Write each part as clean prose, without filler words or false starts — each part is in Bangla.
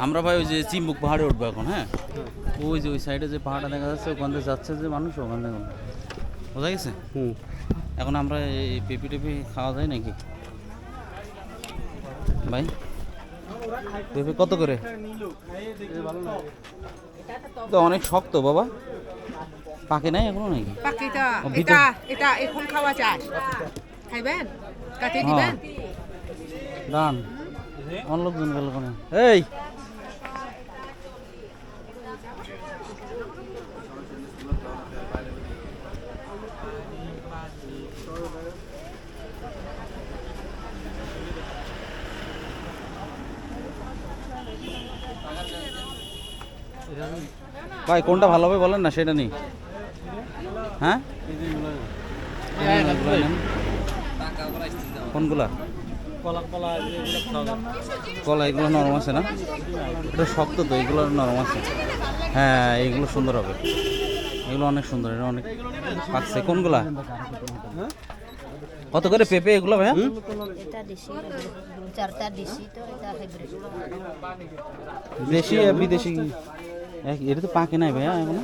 আমরা ভাই ওই যে চিম্বুক পাহাড়ে উঠবো এখন। হ্যাঁ, ওই যে ওই সাইডে যে পাহাড়টা দেখা যাচ্ছে ওখান থেকে যাচ্ছে যে মানুষ ওখান থেকে বোঝা গেছে। এখন আমরা এই পেঁপে টেপি খাওয়া যায় নাকি ভাই? পেঁপে কত করে? তো অনেক শক্ত বাবা, পাকে নাই এখনো নাকি? এটা এখন খাওয়া যায়, খাইবেন? কাটে দিবেন? দান অন্য লোকজন গেল কোনে? এই ভাই কোনটা ভালো হবে বলেন না, সেটা নেই। হ্যাঁ, কোনগুলা? কলা এগুলো নরম আছে না? এটা শক্ত তো, এগুলো নরম আছে। হ্যাঁ, এইগুলো সুন্দর হবে, এগুলো অনেক সুন্দর, এটা অনেক পাকছে। কোনগুলা কত করে পেঁপে এগুলো ভাইয়া? দেশি বিদেশি এটা তো পাকে নাই ভাইয়া এখনো,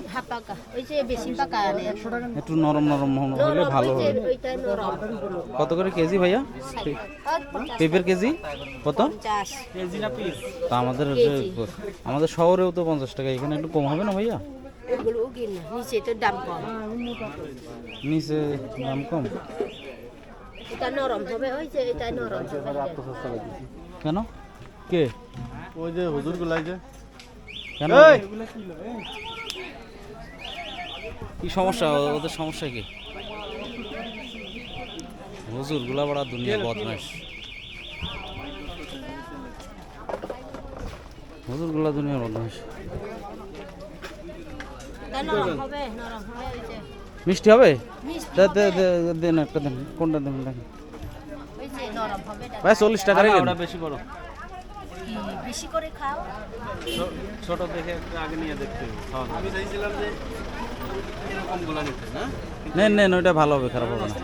একটু নরম নরম হলে ভালো হবে। কত করে কেজি ভাইয়া পেঁপের কেজি? কত তা আমাদের শহরেও তো 50 টাকা, এখানে একটু কম হবে না ভাইয়া? নিচে দাম কম কেন? কে ওই যে হুজুর গুলাই যে কেন? কি সমস্যা ওদের? সমস্যা কি? হুজুর গুলা বড় দুনিয়া বদমাশ, হুজুর গুলা দুনিয়া বদমাশ। মিষ্টি হবে? দেন একটা দেন, কোনটা দেন দেখেন ভাই। 40 টাকা বেশি বড়, বেশি করে খাও, ছোট দেখে একটু আগে নিয়ে দেখতে। আমি চাইছিলাম যে এরকম গুলা নিতে না, নেন নেন, ওইটা ভালো হবে, খারাপ হবে না।